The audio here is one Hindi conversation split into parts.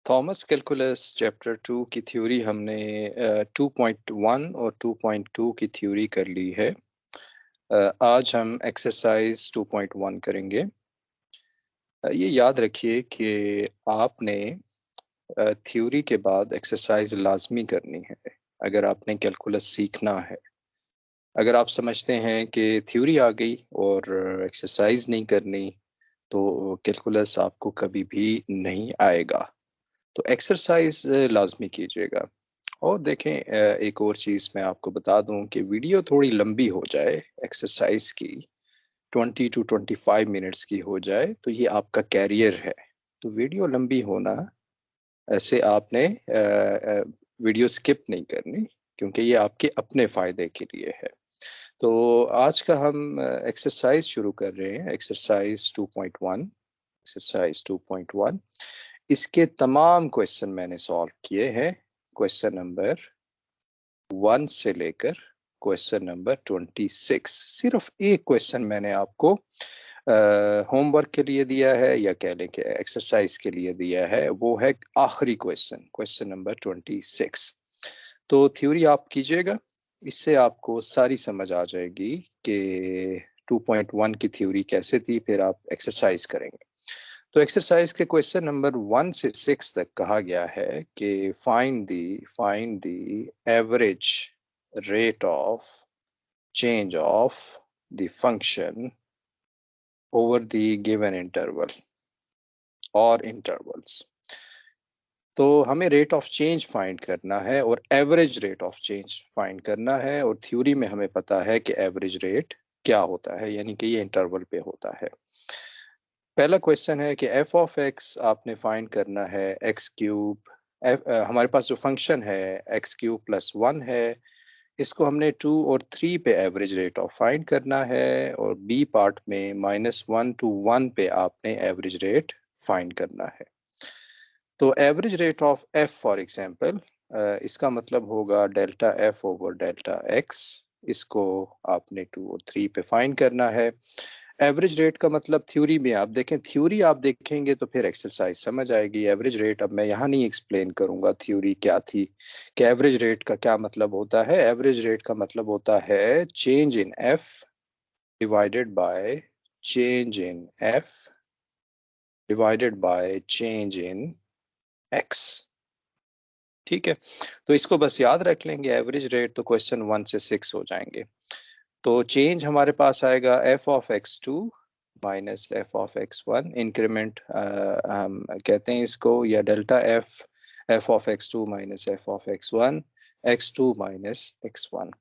थॉमस कैलकुलस चैप्टर 2 की थ्योरी हमने 2.1 और 2.2 की थ्योरी कर ली है। आज हम एक्सरसाइज 2.1 करेंगे। ये याद रखिए कि आपने थ्योरी के बाद एक्सरसाइज लाजमी करनी है अगर आपने कैलकुलस सीखना है। अगर आप समझते हैं कि थ्योरी आ गई और एक्सरसाइज नहीं करनी तो कैलकुलस आपको कभी भी नहीं आएगा। तो एक्सरसाइज लाजमी कीजिएगा। और देखें, एक और चीज़ मैं आपको बता दूं कि वीडियो थोड़ी लंबी हो जाए, एक्सरसाइज की 20 to 25 मिनट्स की हो जाए तो ये आपका कैरियर है। तो वीडियो लंबी होना, ऐसे आपने वीडियो स्किप नहीं करनी, क्योंकि ये आपके अपने फ़ायदे के लिए है। तो आज का हम एक्सरसाइज शुरू कर रहे हैं, एक्सरसाइज 2.1। एक्सरसाइज 2.1, इसके तमाम क्वेश्चन मैंने सॉल्व किए हैं। क्वेश्चन नंबर 1 से लेकर क्वेश्चन नंबर 26। सिर्फ एक क्वेश्चन मैंने आपको होमवर्क के लिए दिया है, या कह लें कि एक्सरसाइज के लिए दिया है, वो है आखिरी क्वेश्चन, क्वेश्चन नंबर 26। तो थ्योरी आप कीजिएगा, इससे आपको सारी समझ आ जाएगी कि 2.1 की थ्योरी कैसे थी, फिर आप एक्सरसाइज करेंगे। तो एक्सरसाइज के क्वेश्चन नंबर 1 से 6 तक कहा गया है कि find the average rate of change of the function over the given interval और इंटरवल्स। तो हमें रेट ऑफ चेंज फाइंड करना है और average rate of change find करना है, और थ्योरी में हमें पता है कि एवरेज रेट क्या होता है, यानी कि ये इंटरवल पे होता है। पहला क्वेश्चन है कि एफ ऑफ एक्स आपने फाइंड करना है एक्स क्यूब। हमारे पास जो फंक्शन है एक्स क्यूब प्लस 1 है, इसको हमने 2 और 3 पे एवरेज रेट ऑफ फाइंड करना है, और बी पार्ट में -1 to 1 पे आपने एवरेज रेट फाइंड करना है। तो average rate of F for example, इसका मतलब होगा delta f over delta x. इसको आपने 2 और 3 पे फाइंड करना है। एवरेज रेट का मतलब थ्योरी में आप देखें, थ्योरी आप देखेंगे तो फिर एक्सरसाइज समझ आएगी। एवरेज रेट अब मैं यहाँ नहीं एक्सप्लेन करूंगा थ्योरी क्या थी, कि एवरेज रेट का क्या मतलब होता है। एवरेज रेट का मतलब होता है change in F divided by change in F divided by change in x. ठीक है, तो इसको बस याद रख लेंगे एवरेज रेट, तो क्वेश्चन 1 से 6 हो जाएंगे। तो चेंज हमारे पास आएगा f of x two minus f of x one. Increment हम कहते हैं इसको, या delta f, f of x two minus f of x one, x two minus x one.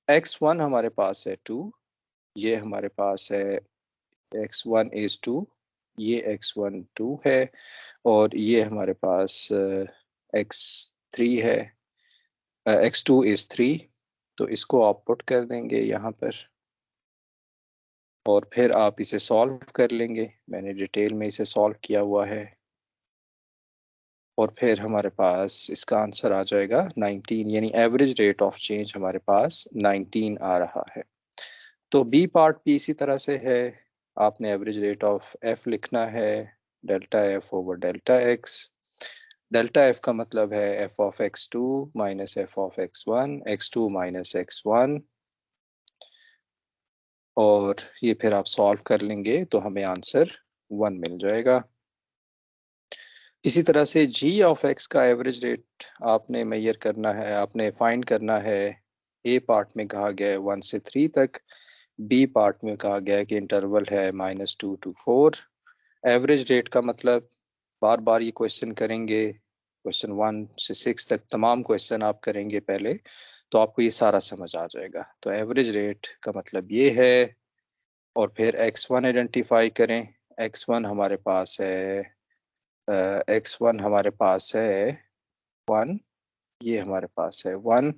X one हमारे पास है 2, ये हमारे पास है एक्स वन इज 2, ये एक्स वन 2 है, और ये हमारे पास एक्स थ्री है, एक्स टू इज 3। तो इसको आप पुट कर देंगे यहाँ पर, और फिर आप इसे सॉल्व कर लेंगे। मैंने डिटेल में इसे सॉल्व किया हुआ है, और फिर हमारे पास इसका आंसर आ जाएगा 19, यानी एवरेज रेट ऑफ चेंज हमारे पास 19 आ रहा है। तो बी पार्ट भी इसी तरह से है, आपने एवरेज रेट ऑफ एफ लिखना है delta f over delta x. Delta f का मतलब है f of x two minus f of x one, x two minus x one, और ये फिर आप सॉल्व कर लेंगे तो हमें आंसर 1 मिल जाएगा। इसी तरह से जी ऑफ एक्स का एवरेज रेट आपने मेजर करना है, आपने फाइंड करना है। ए पार्ट में कहा गया है 1 से 3 तक, बी पार्ट में कहा गया है कि इंटरवल है -2 to 4। एवरेज रेट का मतलब, बार बार ये क्वेश्चन करेंगे, क्वेश्चन 1 से 6 तक तमाम क्वेश्चन आप करेंगे पहले, तो आपको ये सारा समझ आ जाएगा। तो एवरेज रेट का मतलब ये है, और फिर x1 आइडेंटिफाई करें। x1 हमारे पास है, x1 हमारे पास है 1, ये हमारे पास है 1,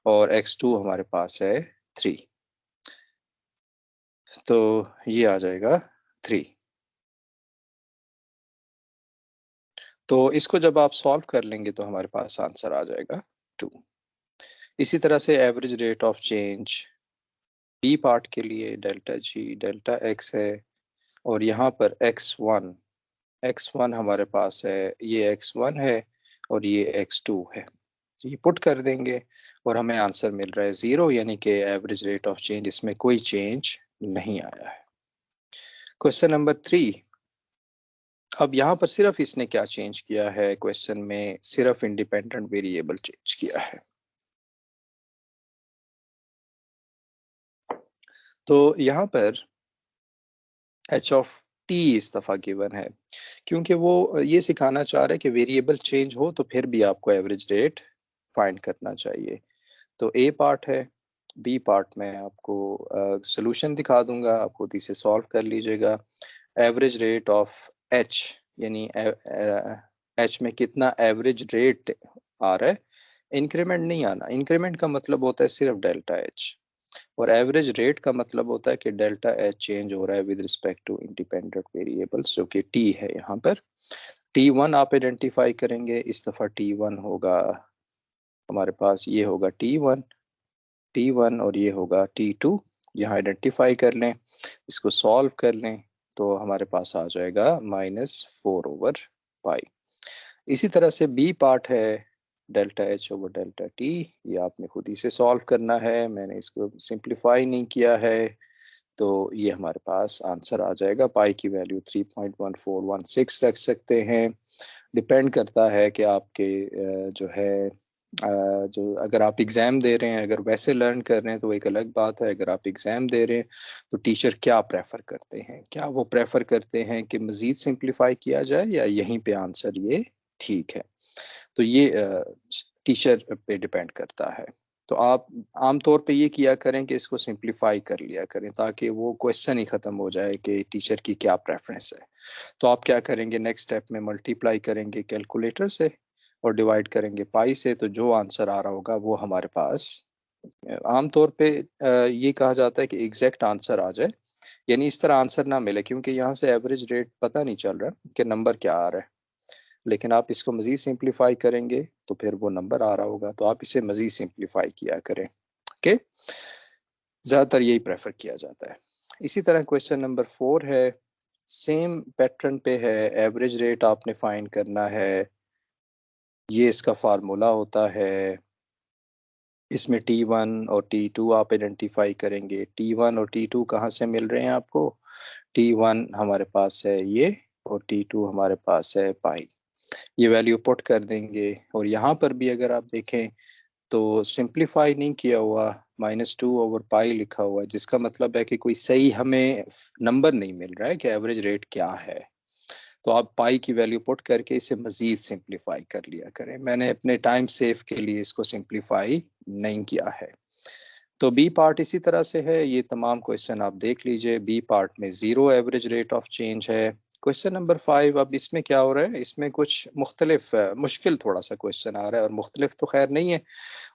और x2 हमारे पास है 3। तो ये आ जाएगा 3। तो इसको जब आप सॉल्व कर लेंगे तो हमारे पास आंसर आ जाएगा 2। इसी तरह से average rate of change b part के लिए डेल्टा जी डेल्टा एक्स है, और यहाँ पर x1 x1 हमारे पास है, ये x1 है और ये x2 है। ये पुट कर देंगे और हमें आंसर मिल रहा है 0, यानी कि एवरेज रेट ऑफ चेंज, इसमें कोई चेंज नहीं आया है। Question number 3। अब यहाँ पर सिर्फ इसने क्या चेंज किया है, क्वेश्चन में सिर्फ इंडिपेंडेंट वेरिएबल चेंज किया है। तो यहाँ पर एच ऑफ टी इस दफा गिवन है, क्योंकि वो ये सिखाना चाह रहे हैं कि वेरिएबल चेंज हो तो फिर भी आपको एवरेज रेट फाइंड करना चाहिए। तो ए पार्ट है, बी पार्ट में आपको सोल्यूशन दिखा दूंगा, आप खुद इसे सॉल्व कर लीजिएगा। एवरेज रेट ऑफ एच, यानी एच में कितना एवरेज रेट आ रहा है, इंक्रीमेंट नहीं आना। इंक्रीमेंट का मतलब होता है सिर्फ डेल्टा एच, और एवरेज रेट का मतलब होता है कि डेल्टा एच चेंज हो रहा है with respect to independent variables, जो कि टी है। यहाँ पर टी वन आप आइडेंटिफाई करेंगे, इस दफा टी वन होगा हमारे पास, ये होगा टी वन और ये होगा T2। यहाँ आइडेंटिफाई कर लें, इसको सॉल्व कर लें तो हमारे पास आ जाएगा -4/पाई। इसी तरह से बी पार्ट है delta H over delta T, ये आपने खुद ही से सॉल्व करना है, मैंने इसको सिंप्लीफाई नहीं किया है। तो ये हमारे पास आंसर आ जाएगा, पाई की वैल्यू 3.1416 रख सकते हैं। डिपेंड करता है कि आपके जो है जो, अगर आप एग्ज़ाम दे रहे हैं, अगर वैसे लर्न कर रहे हैं तो एक अलग बात है। अगर आप एग्ज़ाम दे रहे हैं तो टीचर क्या प्रेफर करते हैं, क्या वो प्रेफर करते हैं कि मज़ीद सिंप्लीफाई किया जाए या यहीं पे आंसर ये ठीक है। तो ये टीचर पे डिपेंड करता है। तो आप आमतौर पे ये किया करें कि इसको सिंप्लीफाई कर लिया करें, ताकि वो क्वेश्चन ही ख़त्म हो जाए कि टीचर की क्या प्रेफरेंस है। तो आप क्या करेंगे, नेक्स्ट स्टेप में मल्टीप्लाई करेंगे कैलकुलेटर से और डिवाइड करेंगे पाई से, तो जो आंसर आ रहा होगा वो हमारे पास, आमतौर पे ये कहा जाता है कि एग्जैक्ट आंसर आ जाए, यानी इस तरह आंसर ना मिले, क्योंकि यहाँ से एवरेज रेट पता नहीं चल रहा कि नंबर क्या आ रहा है। लेकिन आप इसको मजीद सिंप्लीफाई करेंगे तो फिर वो नंबर आ रहा होगा, तो आप इसे मजीद सिंप्लीफाई किया करें। ओके, ज़्यादातर यही प्रेफर किया जाता है। इसी तरह क्वेश्चन नंबर 4 है, सेम पैटर्न पे है, एवरेज रेट आपने फाइंड करना है। ये इसका फार्मूला होता है, इसमें T1 और T2 आप आइडेंटिफाई करेंगे। T1 और T2 कहाँ से मिल रहे हैं आपको, T1 हमारे पास है ये और T2 हमारे पास है पाई। ये वैल्यू पुट कर देंगे और यहाँ पर भी अगर आप देखें तो सिंप्लीफाई नहीं किया हुआ, -2/पाई लिखा हुआ है, जिसका मतलब है कि कोई सही हमें नंबर नहीं मिल रहा है कि एवरेज रेट क्या है। तो आप पाई की वैल्यू पुट करके इसे मजीद सिंप्लीफाई कर लिया करें। मैंने अपने टाइम सेव के लिए इसको सिंप्लीफाई नहीं किया है। तो बी पार्ट इसी तरह से है, ये तमाम क्वेश्चन आप देख लीजिए। बी पार्ट में 0 एवरेज रेट ऑफ चेंज है। क्वेश्चन नंबर 5, अब इसमें क्या हो रहा है, इसमें कुछ मुख्तलिफ मुश्किल थोड़ा सा क्वेश्चन आ रहा है, और मुख्तलिफ तो खैर नहीं है।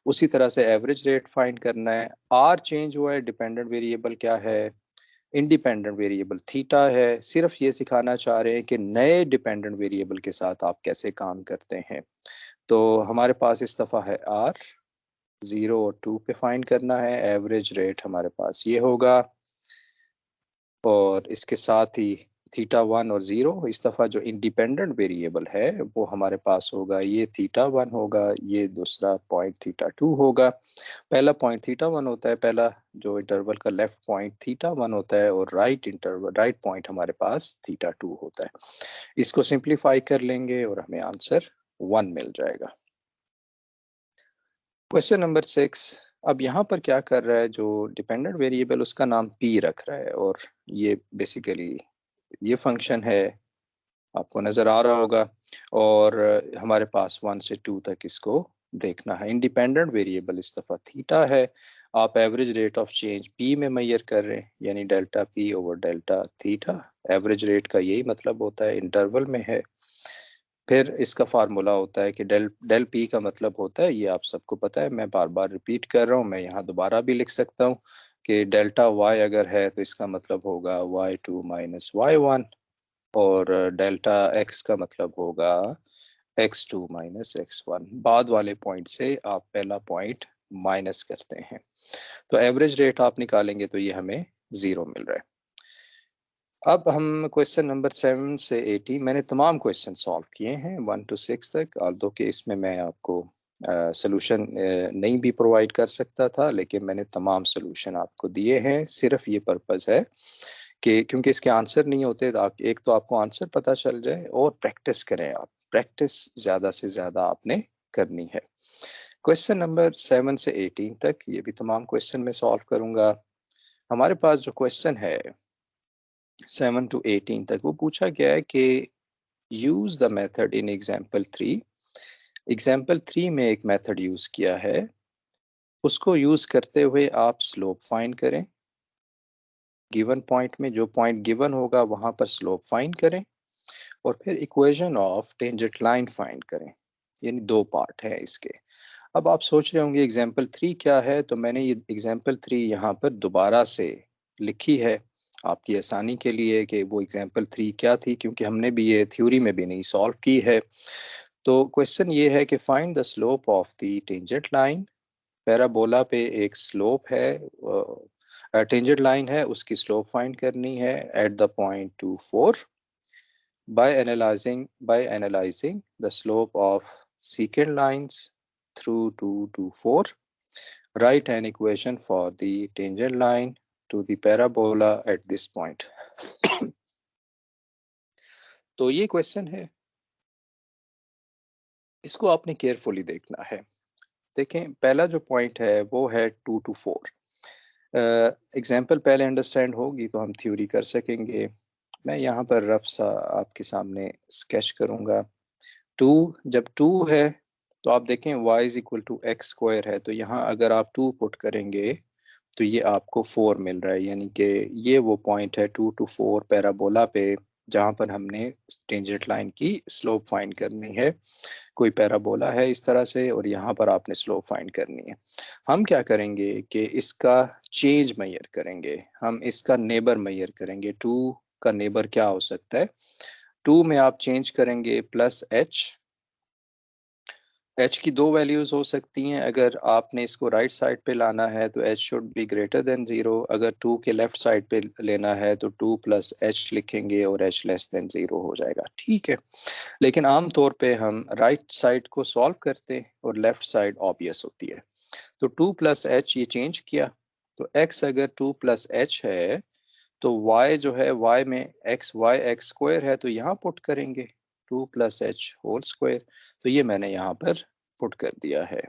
उसी तरह से एवरेज रेट फाइंड करना है। आर चेंज हुआ है, डिपेंडेंट वेरिएबल क्या है, इंडिपेंडेंट वेरिएबल थीटा है। सिर्फ ये सिखाना चाह रहे हैं कि नए डिपेंडेंट वेरिएबल के साथ आप कैसे काम करते हैं। तो हमारे पास इस दफ़ा है आर, 0 और 2 पे फाइंड करना है। एवरेज रेट हमारे पास ये होगा, और इसके साथ ही थीटा 1 और 0। इस दफ़ा जो इंडिपेंडेंट वेरिएबल है वो हमारे पास होगा, ये थीटा 1 होगा, ये दूसरा पॉइंट थीटा 2 होगा। पहला पॉइंट थीटा 1 होता है, पहला जो इंटरवल का लेफ्ट पॉइंट थीटा 1 होता है, और राइट पॉइंट हमारे पास थीटा 2 होता है। इसको सिंप्लीफाई कर लेंगे और हमें आंसर 1 मिल जाएगा। क्वेश्चन नंबर 6, अब यहाँ पर क्या कर रहा है, जो डिपेंडेंट वेरिएबल उसका नाम p रख रहा है, और ये बेसिकली ये फंक्शन है, आपको नजर आ रहा होगा। और हमारे पास 1 से 2 तक इसको देखना है। इंडिपेंडेंट वेरिएबल इस दफा थीटा है। आप average rate of change p में मेजर कर रहे हैं, यानी delta p over delta theta. Average rate का यही मतलब होता है, इंटरवल में है। फिर इसका फार्मूला होता है कि डेल पी का मतलब होता है, ये आप सबको पता है, मैं बार बार रिपीट कर रहा हूँ, मैं यहाँ दोबारा भी लिख सकता हूँ कि डेल्टा वाई अगर है तो इसका मतलब होगा y2 माइनस y1, और डेल्टा एक्स का मतलब होगा x2 माइनस x1। बाद वाले पॉइंट से आप पहला पॉइंट माइनस करते हैं, तो एवरेज रेट आप निकालेंगे तो ये हमें 0 मिल रहा है। अब हम क्वेश्चन नंबर 7 से 18 मैंने तमाम क्वेश्चन सॉल्व किए हैं 1 to 6 तक, ऑल्दो कि इसमें मैं आपको सोल्यूशन नहीं भी प्रोवाइड कर सकता था, लेकिन मैंने तमाम सोल्यूशन आपको दिए हैं। सिर्फ ये पर्पस है कि क्योंकि इसके आंसर नहीं होते तो एक तो आपको आंसर पता चल जाए और प्रैक्टिस करें। आप प्रैक्टिस ज़्यादा से ज़्यादा आपने करनी है। क्वेश्चन नंबर 7 से 18 तक ये भी तमाम क्वेश्चन मैं सॉल्व करूंगा। हमारे पास जो क्वेश्चन है 7 to 18 तक, वो पूछा गया है कि use the method in example 3। Example 3 में एक मेथड यूज किया है, उसको यूज करते हुए आप स्लोप फाइंड करें। गिवन पॉइंट में जो पॉइंट गिवन होगा वहां पर स्लोप फाइंड करें और फिर equation of tangent line find करें। यानी दो पार्ट है इसके। अब आप सोच रहे होंगे एग्जाम्पल 3 क्या है, तो मैंने ये एग्जाम्पल 3 यहाँ पर दोबारा से लिखी है आपकी आसानी के लिए कि वो एग्जाम्पल 3 क्या थी, क्योंकि हमने भी ये थ्योरी में भी नहीं सॉल्व की है। तो क्वेश्चन ये है कि find the slope of the tangent line. Parabola पे एक स्लोप है, टेंजेंट लाइन है, उसकी स्लोप फाइंड करनी है at the point 2 4 by analyzing the slope of secant lines through 2 to 4. Write an equation for the tangent line to the parabola at this point. तो ये क्वेश्चन है, इसको आपने केयरफुली देखना है। देखें, पहला जो पॉइंट है वो है 2 to 4। एग्जाम्पल पहले अंडरस्टैंड होगी तो हम थ्योरी कर सकेंगे। मैं यहाँ पर रफ सा आपके सामने स्केच करूंगा। 2, जब 2 है तो आप देखें y is equal to x square है, तो यहाँ अगर आप 2 पुट करेंगे तो ये आपको 4 मिल रहा है। यानी कि ये वो पॉइंट है 2 to 4 पैराबोला पे जहाँ पर हमने टेंजेंट लाइन की स्लोप फाइंड करनी है। कोई पैराबोला है इस तरह से और यहाँ पर आपने स्लोप फाइंड करनी है। हम क्या करेंगे कि इसका चेंज मेजर करेंगे, हम इसका नेबर मेजर करेंगे। 2 का नेबर क्या हो सकता है? 2 में आप चेंज करेंगे प्लस एच की दो वैल्यूज हो सकती हैं। अगर आपने इसको राइट साइड पे लाना है तो H should be greater than 0। अगर 2 के लेफ्ट साइड पे लेना है तो 2 प्लस एच लिखेंगे और एच लेस देन 0 हो जाएगा। ठीक है, लेकिन आमतौर पे हम राइट साइड को सॉल्व करते हैं और लेफ्ट साइड ऑब्वियस होती है। तो 2 प्लस एच ये चेंज किया, तो x अगर 2 प्लस एच है तो y जो है y में एक्स स्क्वायर है, तो यहाँ पुट करेंगे 2 प्लस एच होल स्क्वायर। तो ये मैंने यहाँ पर पुट कर दिया है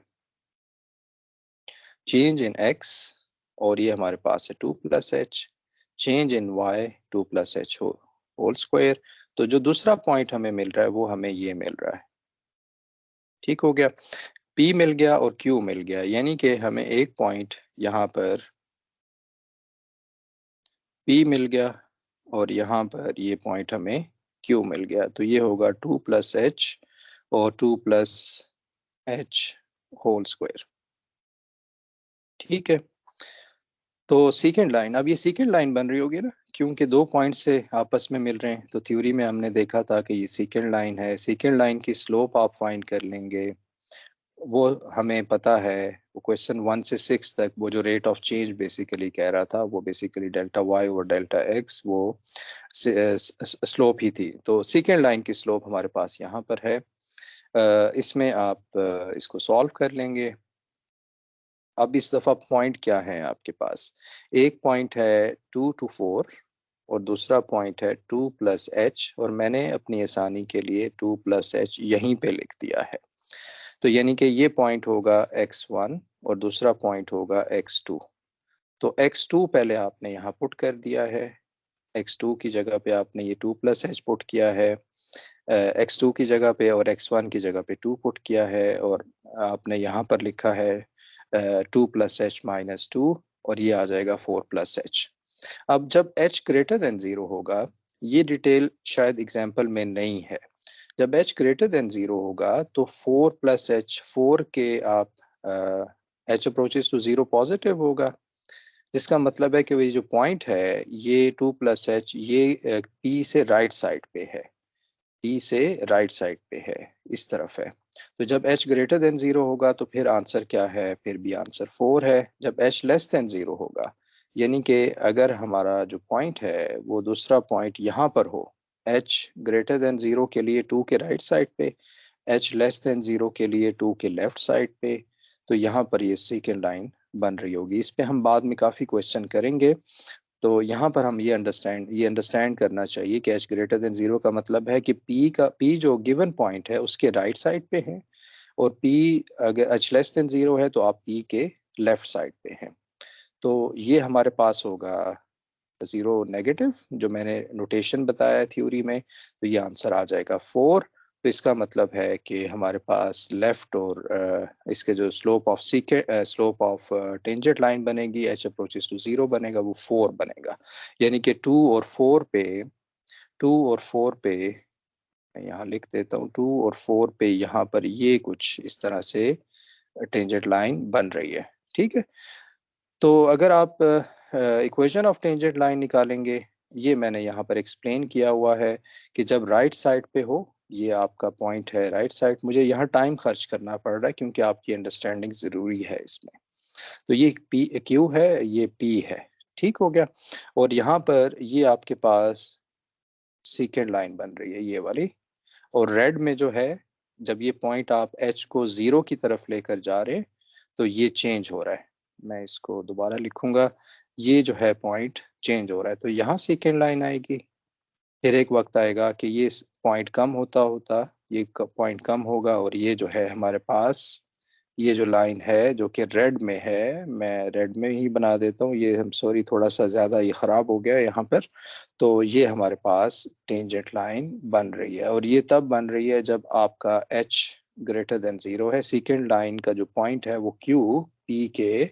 चेंज इन x, और ये हमारे पास है 2 plus h change in y 2 plus h whole square. तो जो दूसरा पॉइंट हमें मिल रहा है वो हमें ये मिल रहा है। ठीक हो गया, P मिल गया और Q मिल गया, यानी कि हमें एक पॉइंट यहाँ पर P मिल गया और यहाँ पर ये पॉइंट हमें Q मिल गया। तो ये होगा 2 प्लस एच और 2 प्लस एच होल स्क्वायर। ठीक है, तो सीकेंड लाइन, अब ये सीकेंड लाइन बन रही होगी ना, क्योंकि दो पॉइंट से आपस में मिल रहे हैं। तो थ्योरी में हमने देखा था कि ये सीकेंड लाइन है। सीकेंड लाइन की स्लोप आप फाइंड कर लेंगे, वो हमें पता है। वो क्वेश्चन 1 से 6 तक वो जो रेट ऑफ चेंज बेसिकली कह रहा था वो बेसिकली डेल्टा वाई और डेल्टा एक्स वो स्लोप ही थी। तो सीकेंड लाइन की स्लोप हमारे पास यहाँ पर है। इसमें आप इसको सॉल्व कर लेंगे। अब इस दफा पॉइंट क्या है आपके पास? एक पॉइंट है 2 to 4 और दूसरा पॉइंट है 2 प्लस एच, और मैंने अपनी आसानी के लिए 2 प्लस एच यहीं पे लिख दिया है। तो यानी कि ये पॉइंट होगा x1 और दूसरा पॉइंट होगा x2। तो x2 पहले आपने यहाँ पुट कर दिया है, x2 की जगह पे आपने ये 2 प्लस एच पुट किया है x2 की जगह पे, और x1 की जगह पे 2 पुट किया है, और आपने यहाँ पर लिखा है 2 प्लस एच माइनस 2, और ये आ जाएगा 4 प्लस एच। अब जब h ग्रेटर देन 0 होगा, ये डिटेल शायद एग्जाम्पल में नहीं है। जब h ग्रेटर देन 0 होगा तो 4 प्लस एच, 4 के आप h अप्रोचेस टू 0 पॉजिटिव होगा, जिसका मतलब है कि ये जो पॉइंट है ये 2 प्लस एच ये p से राइट साइड पे है, p से राइट साइड पे है, इस तरफ है। तो जब h ग्रेटर देन 0 होगा तो फिर आंसर क्या है? फिर भी आंसर 4 है। जब h लेस देन 0 होगा, यानी कि अगर हमारा जो पॉइंट है वो दूसरा पॉइंट यहाँ पर हो, h ग्रेटर देन 0 के लिए 2 के राइट साइड पे, h लेस देन 0 के लिए 2 के लेफ्ट साइड पे, तो यहाँ पर ये सेकेंड लाइन बन रही होगी। इस पे हम बाद में काफ़ी क्वेश्चन करेंगे। तो यहाँ पर हम ये अंडरस्टैंड करना चाहिए कि h ग्रेटर देन 0 का मतलब है कि p जो गिवन पॉइंट है उसके राइट साइड पे है, और p अगर h लेस देन 0 है तो आप p के लेफ्ट साइड पे हैं। तो ये हमारे पास होगा 0 नेगेटिव, जो मैंने नोटेशन बताया है थ्योरी में, तो ये आंसर आ जाएगा 4। तो इसका मतलब है कि हमारे पास लेफ्ट और इसके जो स्लोप ऑफ टेंजेंट लाइन बनेगी, h अप्रोचेस टू 0 बनेगा, वो 4 बनेगा। यानी कि 2 और 4 पे मैं यहाँ लिख देता हूँ, 2 और 4 पे यहाँ पर ये कुछ इस तरह से टेंजेंट लाइन बन रही है। ठीक है, तो अगर आप इक्वेशन ऑफ टेंजेंट लाइन निकालेंगे, ये मैंने यहाँ पर एक्सप्लेन किया हुआ है कि जब राइट साइड पे हो, ये आपका पॉइंट है राइट साइड, मुझे यहाँ टाइम खर्च करना पड़ रहा है क्योंकि आपकी अंडरस्टैंडिंग ज़रूरी है इसमें। तो ये पी क्यू है, ये पी है, ठीक हो गया। और यहाँ पर ये आपके पास सेकेंड लाइन बन रही है, ये वाली। और रेड में जो है, जब ये पॉइंट आप एच को 0 की तरफ लेकर जा रहे हैं तो ये चेंज हो रहा है। मैं इसको दोबारा लिखूंगा, ये जो है पॉइंट चेंज हो रहा है, तो यहाँ सेकेंड लाइन आएगी। फिर एक वक्त आएगा कि ये पॉइंट कम होता होता ये पॉइंट कम होगा, और ये जो है हमारे पास ये जो लाइन है जो कि रेड में है, मैं रेड में ही बना देता हूँ, ये हम सॉरी थोड़ा सा ज़्यादा ये ख़राब हो गया यहाँ पर। तो ये हमारे पास टेंजेंट लाइन बन रही है, और ये तब बन रही है जब आपका h ग्रेटर देन 0 है। सेकेंड लाइन का जो पॉइंट है वो q p के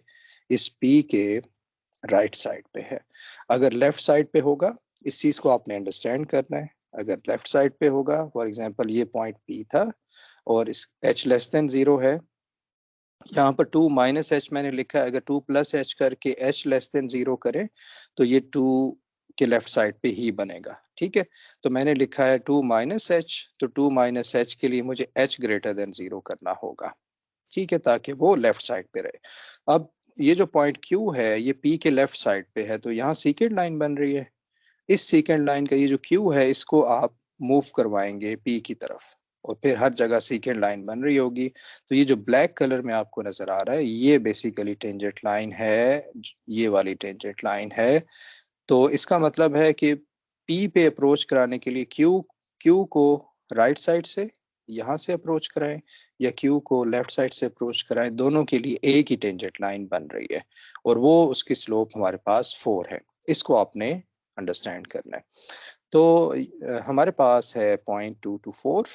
इस p के राइट साइड पे है। अगर लेफ्ट साइड पे होगा, इस चीज़ को आपने अंडरस्टैंड करना है। अगर लेफ्ट साइड पे होगा, फॉर एग्जांपल ये पॉइंट p था और इस h लेस देन 0 है, यहाँ पर 2 माइनस एच मैंने लिखा है। अगर 2 प्लस एच करके h लेस देन 0 करें तो ये 2 के लेफ्ट साइड पे ही बनेगा। ठीक है, तो मैंने लिखा है 2 माइनस एच, तो 2 माइनस एच के लिए मुझे h ग्रेटर देन 0 करना होगा। ठीक है, ताकि वो लेफ्ट साइड पे रहे। अब ये जो पॉइंट Q है ये P के लेफ्ट साइड पे है, तो यहाँ सेकेंड लाइन बन रही है। इस सेकेंड लाइन का ये जो Q है इसको आप मूव करवाएंगे P की तरफ, और फिर हर जगह सेकेंड लाइन बन रही होगी। तो ये जो ब्लैक कलर में आपको नजर आ रहा है ये बेसिकली टेंजेंट लाइन है, ये वाली टेंजेंट लाइन है। तो इसका मतलब है कि P पे अप्रोच कराने के लिए Q को राइट साइड से यहाँ से अप्रोच कराएं या Q को लेफ्ट साइड से अप्रोच कराएं, दोनों के लिए एक ही टेंजेंट लाइन बन रही है, और वो उसकी स्लोप हमारे पास 4 है। इसको आपने अंडरस्टैंड करना है। तो हमारे पास है पॉइंट 2 to 4।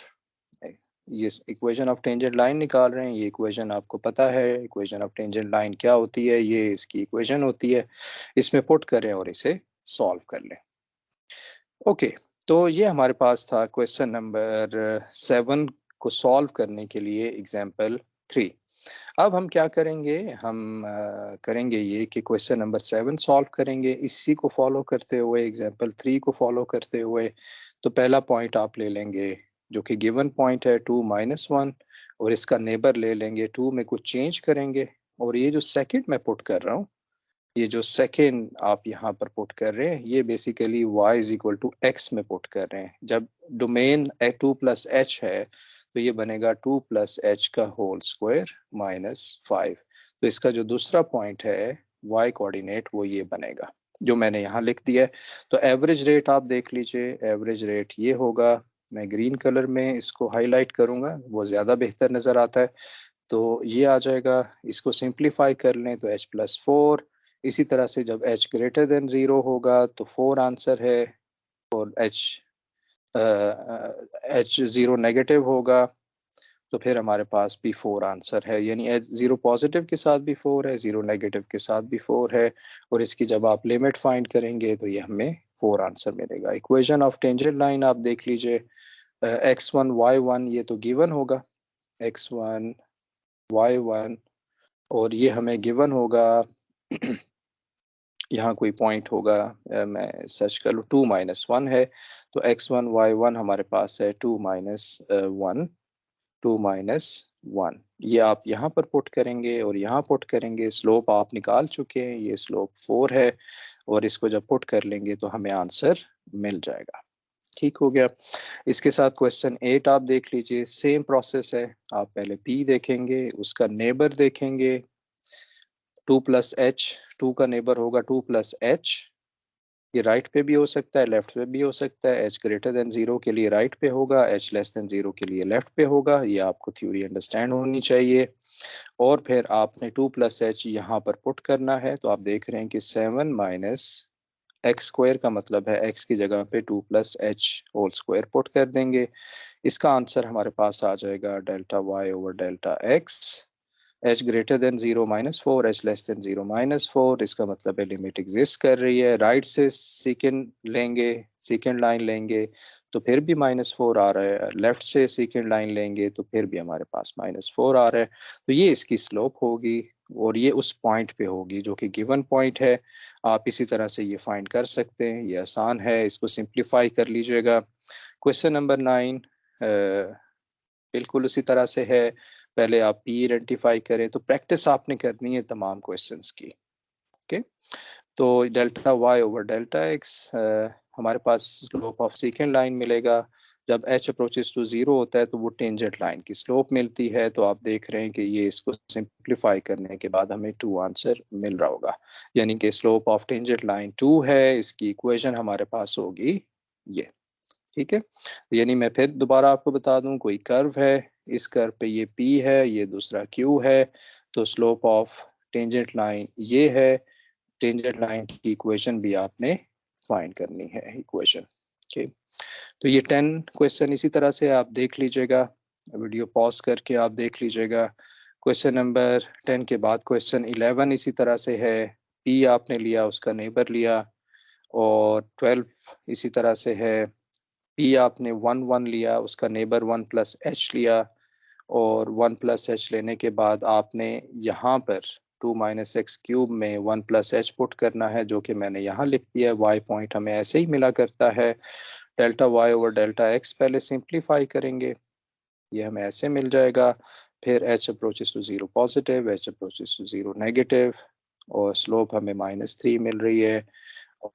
ये इक्वेशन ऑफ टेंजेंट लाइन निकाल रहे हैं, ये इक्वेशन आपको पता है, इक्वेशन ऑफ टेंजेंट लाइन क्या होती है, ये इसकी इक्वेशन होती है। इसमें पुट करें और इसे सॉल्व कर लें। ओके, तो ये हमारे पास था क्वेश्चन नंबर 7 को सॉल्व करने के लिए एग्जाम्पल 3। अब हम क्या करेंगे, हम करेंगे ये कि क्वेश्चन नंबर 7 सॉल्व करेंगे इसी को फॉलो करते हुए, एग्जाम्पल 3 को फॉलो करते हुए। तो पहला पॉइंट आप ले लेंगे जो कि गिवन पॉइंट है 2 माइनस 1, और इसका नेबर ले लेंगे 2 में कुछ चेंज करेंगे, और ये जो सेकंड मैं पुट कर रहा हूँ, ये जो सेकेंड आप यहाँ पर पुट कर रहे हैं ये basically y is equal to x में पुट कर रहे हैं। जब डोमेन 2 प्लस एच है तो ये बनेगा 2 प्लस एच का होल स्क्वायर माइनस 5। तो इसका जो दूसरा पॉइंट है y कोऑर्डिनेट वो ये बनेगा जो मैंने यहाँ लिख दिया है। तो एवरेज रेट आप देख लीजिए, एवरेज रेट ये होगा, मैं ग्रीन कलर में इसको हाईलाइट करूंगा, वो ज़्यादा बेहतर नज़र आता है। तो ये आ जाएगा, इसको सिंप्लीफाई कर लें तो h+4। इसी तरह से जब h ग्रेटर देन 0 होगा तो 4 आंसर है, और h 0 नेगेटिव होगा तो फिर हमारे पास भी 4 आंसर है। यानी h 0 पॉजिटिव के साथ भी 4 है, 0 नेगेटिव के साथ भी 4 है, और इसकी जब आप लिमिट फाइंड करेंगे तो ये हमें 4 आंसर मिलेगा। इक्वेशन ऑफ टेंजेंट लाइन आप देख लीजिए, x1 y1 ये तो गिवन होगा, x1 y1, और ये हमें गिवन होगा यहाँ कोई पॉइंट होगा, मैं सर्च कर लूँ, 2 माइनस 1 है, तो x1 y1 हमारे पास है 2 माइनस 1। 2 माइनस 1। ये आप यहाँ पर पुट करेंगे और यहाँ पुट करेंगे। स्लोप आप निकाल चुके हैं, ये स्लोप 4 है और इसको जब पुट कर लेंगे तो हमें आंसर मिल जाएगा। ठीक हो गया। इसके साथ क्वेश्चन 8 आप देख लीजिए। सेम प्रोसेस है। आप पहले p देखेंगे, उसका नेबर देखेंगे 2 प्लस एच। 2 का नेबर होगा 2 प्लस एच। ये राइट पे भी हो सकता है, लेफ्ट पे भी हो सकता है। h ग्रेटर देन 0 के लिए राइट पे होगा, h लेस देन 0 के लिए लेफ्ट पे होगा। ये आपको थ्योरी अंडरस्टैंड होनी चाहिए। और फिर आपने 2 प्लस एच यहाँ पर पुट करना है। तो आप देख रहे हैं कि 7 माइनस एक्स स्क्वायर का मतलब है x की जगह पे 2 plus h whole square put कर देंगे। इसका आंसर हमारे पास आ जाएगा delta y over delta x। h greater than 0 minus 4, h less than 0 minus 4। इसका मतलब है लिमिट एग्जिस्ट कर रही है। राइट से सेकेंड लेंगे, सेकेंड लाइन लेंगे तो फिर भी -4 आ रहा है। लेफ्ट से सेकेंड लाइन लेंगे तो फिर भी हमारे पास -4 आ रहा है। तो ये इसकी स्लोप होगी और ये उस पॉइंट पे होगी जो कि गिवन पॉइंट है। आप इसी तरह से ये फाइंड कर सकते हैं। ये आसान है, इसको सिंप्लीफाई कर लीजिएगा। क्वेश्चन नंबर 9 बिल्कुल उसी तरह से है। पहले आप p आइडेंटिफाई करें। तो प्रैक्टिस आपने करनी है तमाम क्वेश्चंस की। ओके, तो delta y over delta x, हमारे पास स्लोप ऑफ सेकेंड लाइन मिलेगा। जब h अप्रोचेस टू 0 होता है तो वो टेंजेंट लाइन की स्लोप मिलती है। तो आप देख रहे हैं कि ये इसको सिंप्लीफाई करने के बाद हमें 2 आंसर मिल रहा होगा। यानी कि स्लोप ऑफ टेंजेंट लाइन 2 है। इसकी इक्वेशन हमारे पास होगी ये। ठीक है, यानी मैं फिर दोबारा आपको बता दूं, कोई कर्व है, इस कर्व पे ये p है, ये दूसरा q है। तो स्लोप ऑफ टेंजेंट लाइन ये है। टेंजेंट लाइन की इक्वेशन भी आपने फाइंड करनी है, इक्वेशन। ओके, तो ये 10 क्वेश्चन इसी तरह से आप देख लीजिएगा। वीडियो पॉज करके आप देख लीजिएगा। क्वेश्चन नंबर 10 के बाद क्वेश्चन 11 इसी तरह से है। p आपने लिया, उसका नेबर लिया। और 12 इसी तरह से है। p आपने 1 लिया, उसका नेबर 1 प्लस एच लिया। और 1 प्लस एच लेने के बाद आपने यहाँ पर 2 माइनस एक्स क्यूब में 1 प्लस एच पुट करना है, जो कि मैंने यहाँ लिख दिया है। वाई पॉइंट हमें ऐसे ही मिला करता है। Delta y over delta x पहले सिंप्लीफाई करेंगे, ये हमें ऐसे मिल जाएगा। फिर h approaches to 0 positive, h approaches to 0 negative, और स्लोप हमें -3 मिल रही है।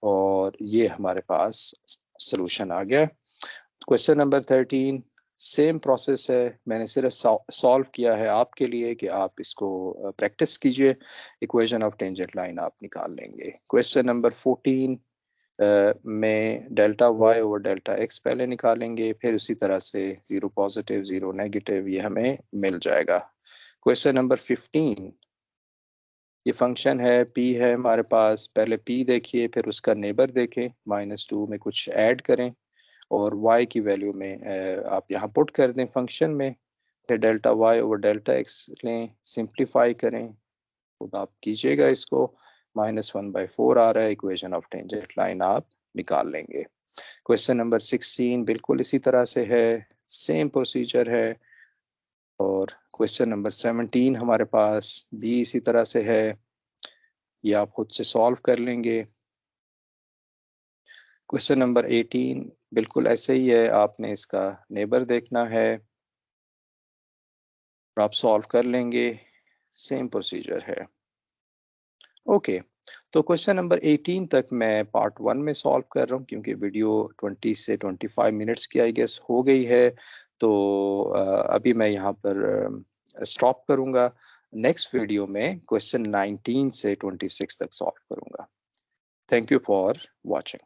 और ये हमारे पास सोल्यूशन आ गया। क्वेश्चन नंबर 13 सेम प्रोसेस है। मैंने सिर्फ सॉल्व किया है आपके लिए कि आप इसको प्रैक्टिस कीजिए। इक्वेशन ऑफ टेंजेंट लाइन आप निकाल लेंगे। क्वेश्चन नंबर 14 में delta y over delta x पहले निकालेंगे, फिर उसी तरह से 0 पॉजिटिव 0 नेगेटिव ये हमें मिल जाएगा। क्वेश्चन नंबर 15, ये फंक्शन है p है हमारे पास। पहले p देखिए, फिर उसका नेबर देखें, -2 में कुछ ऐड करें और y की वैल्यू में आप यहाँ पुट कर दें फंक्शन में। फिर delta y over delta x लें, सिंप्लीफाई करें, खुद आप कीजिएगा इसको। -1/4 आ रहा है। इक्वेशन ऑफ टेंजेंट लाइन आप निकाल लेंगे। क्वेश्चन नंबर 16 बिल्कुल इसी तरह से है, सेम प्रोसीजर है। और क्वेश्चन नंबर 17 हमारे पास भी इसी तरह से है, ये आप खुद से सॉल्व कर लेंगे। क्वेश्चन नंबर 18 बिल्कुल ऐसे ही है, आपने इसका नेबर देखना है और आप सॉल्व कर लेंगे। सेम प्रोसीजर है। ओके, तो क्वेश्चन नंबर 18 तक मैं पार्ट 1 में सॉल्व कर रहा हूँ, क्योंकि वीडियो 20 से 25 मिनट्स की आई गेस हो गई है। तो अभी मैं यहाँ पर स्टॉप करूँगा। नेक्स्ट वीडियो में क्वेश्चन 19 से 26 तक सॉल्व करूँगा। Thank you for watching.